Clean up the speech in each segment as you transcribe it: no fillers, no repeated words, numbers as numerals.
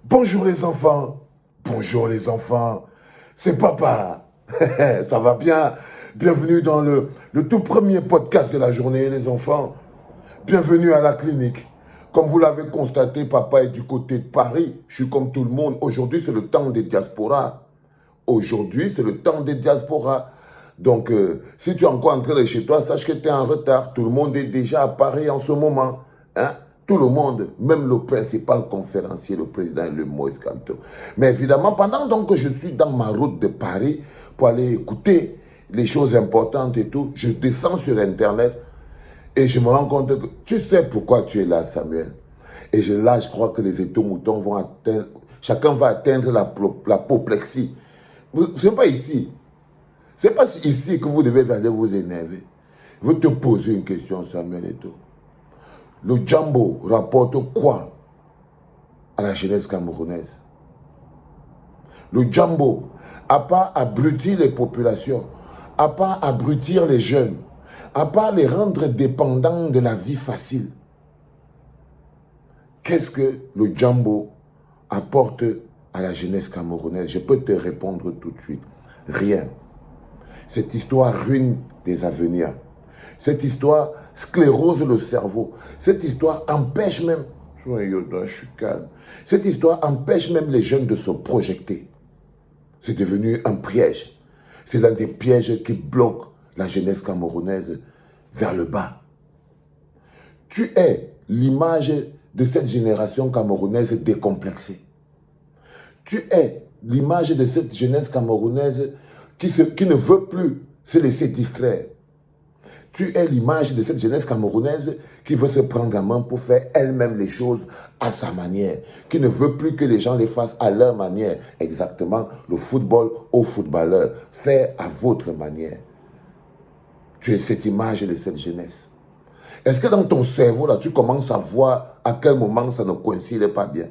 Bonjour les enfants. Bonjour les enfants. C'est papa. Ça va bien? Bienvenue dans le tout premier podcast de la journée, les enfants. Bienvenue à la clinique. Comme vous l'avez constaté, papa est du côté de Paris. Je suis comme tout le monde. Aujourd'hui, c'est le temps des diasporas. Aujourd'hui, c'est le temps des diasporas. Donc, si tu es encore entré de chez toi, sache que tu es en retard. Tout le monde est déjà à Paris en ce moment. Hein? Tout le monde, même le principal conférencier, le président, le Moïse Kamto. Mais évidemment, pendant donc que je suis dans ma route de Paris pour aller écouter les choses importantes et tout, je descends sur Internet et je me rends compte que tu sais pourquoi tu es là, Samuel. Et là, je crois que les étomoutons vont atteindre, chacun va atteindre l'apoplexie. Ce n'est pas ici. Ce n'est pas ici que vous devez aller vous énerver. Je veux te poser une question, Samuel Eto'o. Le Djambo rapporte quoi à la jeunesse camerounaise? Le Djambo, à part abrutir les populations, à part abrutir les jeunes, à part les rendre dépendants de la vie facile, qu'est-ce que le Djambo apporte à la jeunesse camerounaise? Je peux te répondre tout de suite. Rien. Cette histoire ruine des avenirs. Cette histoire sclérose le cerveau. Cette histoire empêche même, je suis calme. Cette histoire empêche même les jeunes de se projeter. C'est devenu un piège. C'est l'un des pièges qui bloquent la jeunesse camerounaise vers le bas. Tu es l'image de cette génération camerounaise décomplexée. Tu es l'image de cette jeunesse camerounaise qui ne veut plus se laisser distraire. Tu es l'image de cette jeunesse camerounaise qui veut se prendre en main pour faire elle-même les choses à sa manière, qui ne veut plus que les gens les fassent à leur manière. Exactement, le football aux footballeurs, faire à votre manière. Tu es cette image de cette jeunesse. Est-ce que dans ton cerveau, là, tu commences à voir à quel moment ça ne coïncide pas bien?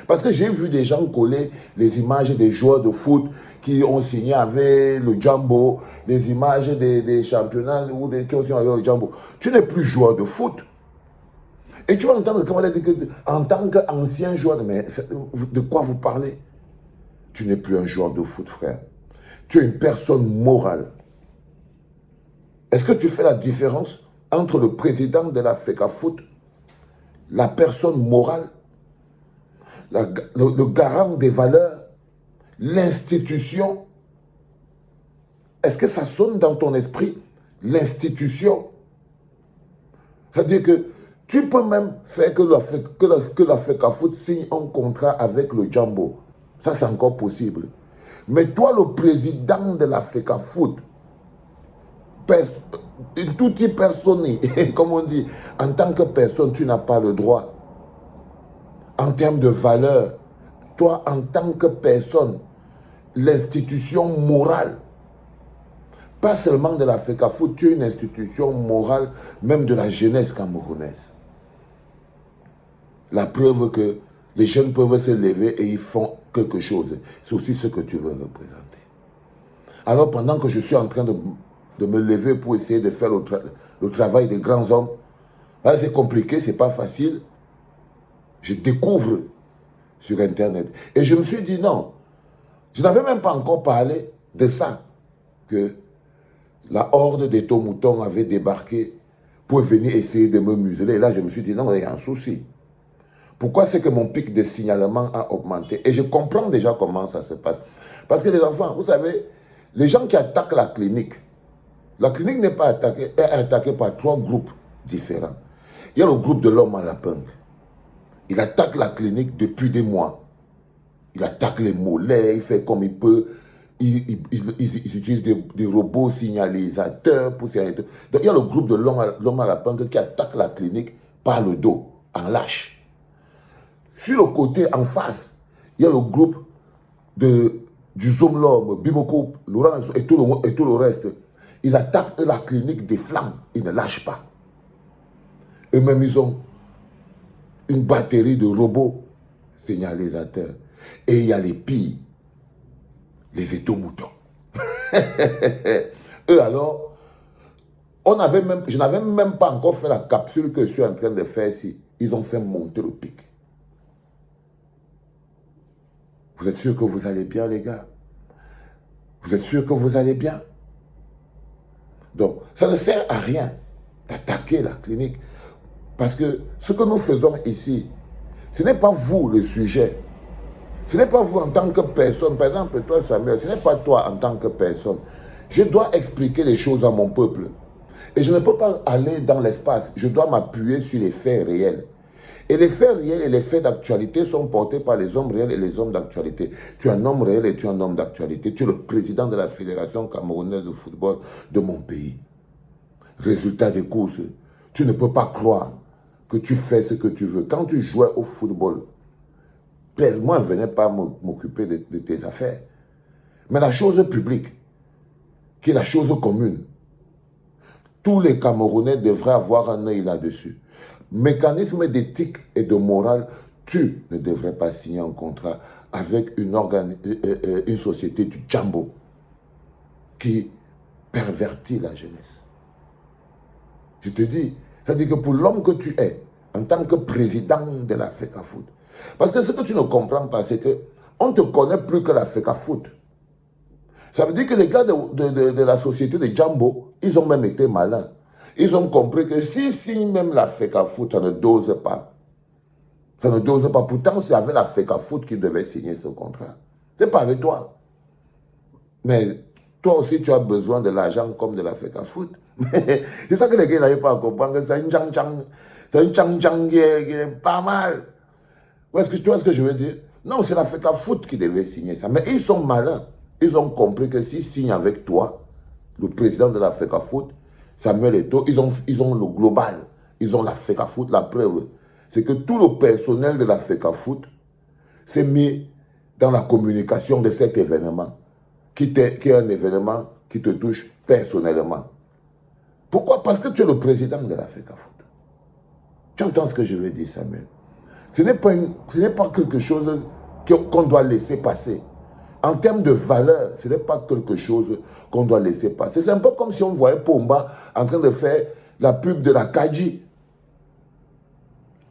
Parce que j'ai vu des gens coller les images des joueurs de foot qui ont signé avec le Djambo, les images des championnats ou des qui ont signé avec le Djambo. Tu n'es plus joueur de foot. Et tu vas entendre comment dire que en tant qu'ancien joueur, mais de quoi vous parlez? Tu n'es plus un joueur de foot, frère. Tu es une personne morale. Est-ce que tu fais la différence entre le président de la FECAFOOT, la personne morale, le garant des valeurs, l'institution? Est-ce que ça sonne dans ton esprit, l'institution? C'est-à-dire que tu peux même faire que la FECAFOOT signe un contrat avec le Djambo. Ça, c'est encore possible. Mais toi, le président de la FECAFOOT, tout type personne, comme on dit, en tant que personne, tu n'as pas le droit. En termes de valeur, toi, en tant que personne, l'institution morale, pas seulement de la FECAFOOT, tu es une institution morale, même de la jeunesse camerounaise. La preuve que les jeunes peuvent se lever et ils font quelque chose. C'est aussi ce que tu veux représenter. Alors, pendant que je suis en train de me lever pour essayer de faire le travail des grands hommes, c'est compliqué, c'est pas facile. Je découvre sur Internet. Et je me suis dit non, je n'avais même pas encore parlé de ça, que la horde des moutons avait débarqué pour venir essayer de me museler. Et là, je me suis dit non, il y a un souci. Pourquoi c'est que mon pic de signalement a augmenté? Et je comprends déjà comment ça se passe. Parce que les enfants, vous savez, les gens qui attaquent la clinique n'est pas attaquée, elle est attaquée par 3 groupes différents. Il y a le groupe de l'homme à lapin. Il attaque la clinique depuis des mois. Il attaque les mollets, il fait comme il peut. Il utilise des robots signalisateurs pour signaliser. Donc il y a le groupe de l'homme à lapin qui attaque la clinique par le dos, en lâche. Sur le côté, en face, il y a le groupe du Zomlom, Bimoko, Laurent et tout le reste. Ils attaquent la clinique des flammes. Ils ne lâchent pas. Eux-mêmes, ils ont une batterie de robots signalisateurs. Et il y a les pires, les étomoutons. Eux alors, je n'avais même pas encore fait la capsule que je suis en train de faire ici. Ils ont fait monter le pic. Vous êtes sûr que vous allez bien, les gars? Vous êtes sûr que vous allez bien? Donc, ça ne sert à rien d'attaquer la clinique. Parce que ce que nous faisons ici, ce n'est pas vous le sujet. Ce n'est pas vous en tant que personne. Par exemple, toi, Samuel, ce n'est pas toi en tant que personne. Je dois expliquer les choses à mon peuple. Et je ne peux pas aller dans l'espace. Je dois m'appuyer sur les faits réels. Et les faits réels et les faits d'actualité sont portés par les hommes réels et les hommes d'actualité. Tu es un homme réel et tu es un homme d'actualité. Tu es le président de la Fédération camerounaise de football de mon pays. Résultat des courses, tu ne peux pas croire que tu fais ce que tu veux. Quand tu jouais au football, moi, je ne venais pas m'occuper de tes affaires. Mais la chose publique, qui est la chose commune, tous les Camerounais devraient avoir un œil là-dessus. Mécanisme d'éthique et de morale, tu ne devrais pas signer un contrat avec une société du Djambo qui pervertit la jeunesse. Je te dis, c'est-à-dire que pour l'homme que tu es, en tant que président de la FECAFOOT, parce que ce que tu ne comprends pas, c'est qu'on ne te connaît plus que la FECAFOOT. Ça veut dire que les gars de la société de Djambo, ils ont même été malins. Ils ont compris que si même la FECAFOOT, ça ne dose pas. Ça ne dose pas. Pourtant, c'est avec la FECAFOOT qu'ils devaient signer ce contrat. Ce n'est pas avec toi. Mais toi aussi, tu as besoin de l'argent comme de la FECAFOOT. C'est ça que les gars n'arrivent pas à comprendre. C'est un tchang-tchang qui est pas mal. Tu vois ce que je veux dire? Non, c'est la FECAFOOT qui devait signer ça. Mais ils sont malins. Ils ont compris que s'ils signent avec toi, le président de la FECAFOOT, Samuel Eto'o, ils ont le global. Ils ont la FECAFOOT. La preuve, c'est que tout le personnel de la FECAFOOT s'est mis dans la communication de cet événement, qui est un événement qui te touche personnellement. Pourquoi? Parce que tu es le président de la FECAFOOT. Tu entends ce que je veux dire, Samuel? Ce n'est pas quelque chose qu'on doit laisser passer. En termes de valeur, ce n'est pas quelque chose qu'on doit laisser passer. C'est un peu comme si on voyait Pomba en train de faire la pub de la Kaji.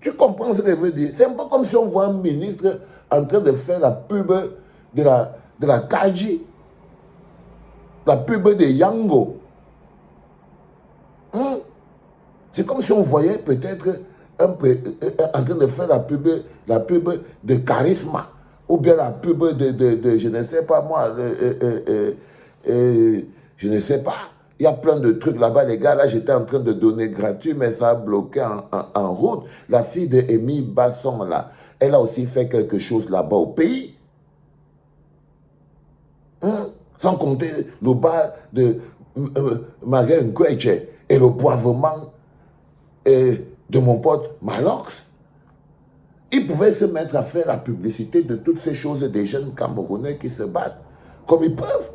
Tu comprends ce que je veux dire? C'est un peu comme si on voit un ministre en train de faire la pub de la Kaji. La pub de Yango. C'est comme si on voyait peut-être en train de faire la pub de Charisma. Ou bien la pub de je ne sais pas moi, je ne sais pas. Il y a plein de trucs là-bas, les gars. Là, j'étais en train de donner gratuit, mais ça a bloqué en route. La fille de Amy Basson, là, elle a aussi fait quelque chose là-bas au pays. Sans compter le bas de Marie Nkweche et le poivrement de mon pote Malox. Ils pouvaient se mettre à faire la publicité de toutes ces choses des jeunes Camerounais qui se battent comme ils peuvent.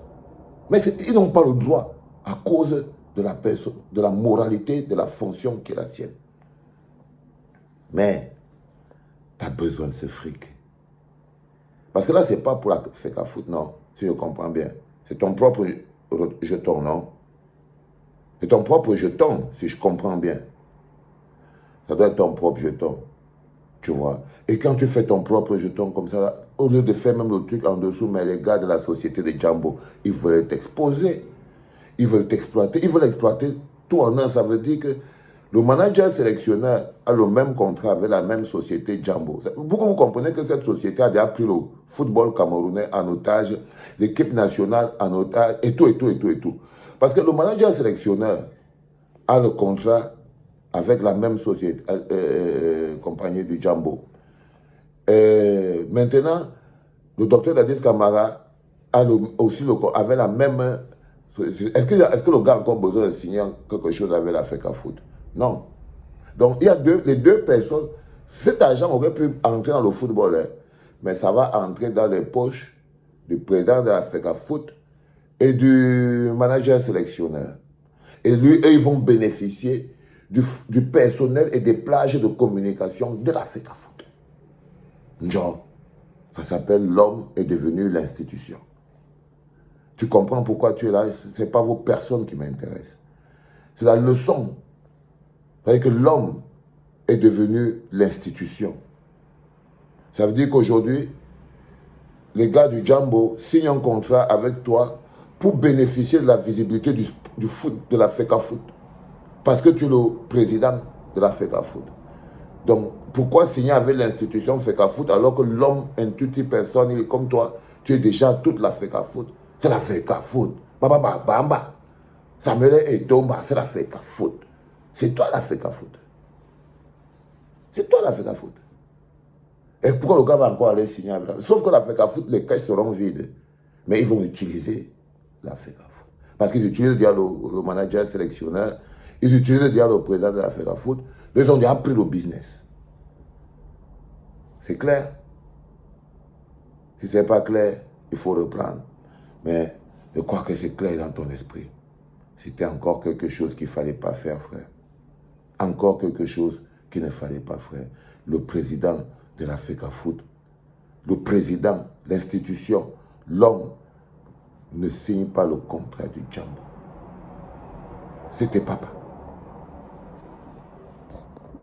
Mais ils n'ont pas le droit à cause de la personne, de la moralité, de la fonction qui est la sienne. Mais tu as besoin de ce fric. Parce que là, ce n'est pas pour la FECAFOOT, non, si je comprends bien. C'est ton propre jeton, non? C'est ton propre jeton, si je comprends bien. Ça doit être ton propre jeton. Tu vois. Et quand tu fais ton propre jeton comme ça, là, au lieu de faire même le truc en dessous, mais les gars de la société de Djambo, ils veulent t'exposer. Ils veulent t'exploiter. Ils veulent exploiter tout en un. Ça veut dire que le manager sélectionneur a le même contrat avec la même société Djambo. Pourquoi vous comprenez que cette société a déjà pris le football camerounais en otage, l'équipe nationale en otage, et tout. Parce que le manager sélectionneur a le contrat avec la même société, compagnie du Djambo. Maintenant, le docteur Dadis Camara avait la même... Est-ce que le gars a encore besoin de signer quelque chose avec la FECAFOOT? Non. Donc, il y a les deux personnes. Cet argent aurait pu entrer dans le football, hein, mais ça va entrer dans les poches du président de la FECAFOOT et du manager sélectionneur. Et lui, eux, ils vont bénéficier du personnel et des plages de communication de la FECAFOOT. Genre, ça s'appelle l'homme est devenu l'institution. Tu comprends pourquoi tu es là? Ce n'est pas vos personnes qui m'intéressent. C'est la leçon. C'est-à-dire que l'homme est devenu l'institution. Ça veut dire qu'aujourd'hui, les gars du Jambo signent un contrat avec toi pour bénéficier de la visibilité du foot, de la FECA Foot. Parce que tu es le président de la FECA Foot. Donc, pourquoi signer avec l'institution FECA Foot alors que l'homme, un tutti personne, il est comme toi, tu es déjà toute la FECA Foot. C'est la FECA Foot. Baba, bamba. Samuel et Tomba, c'est la FECA Foot. C'est toi la FECA Foot. C'est toi la FECA Foot. Et pourquoi le gars va encore aller signer avec la... Sauf que la FECA Foot, les caisses seront vides. Mais ils vont utiliser la FECA Foot. Parce qu'ils utilisent déjà le manager sélectionneur, ils utilisent déjà le président de la FECA Foot. Ils ont déjà pris le business. C'est clair? Si ce n'est pas clair, il faut reprendre. Mais je crois que c'est clair dans ton esprit. C'était encore quelque chose qu'il ne fallait pas faire, frère. Encore quelque chose qu'il ne fallait pas faire. Le président de la FECA Foot, le président, l'institution, l'homme, ne signe pas le contrat du Jambo. C'était papa.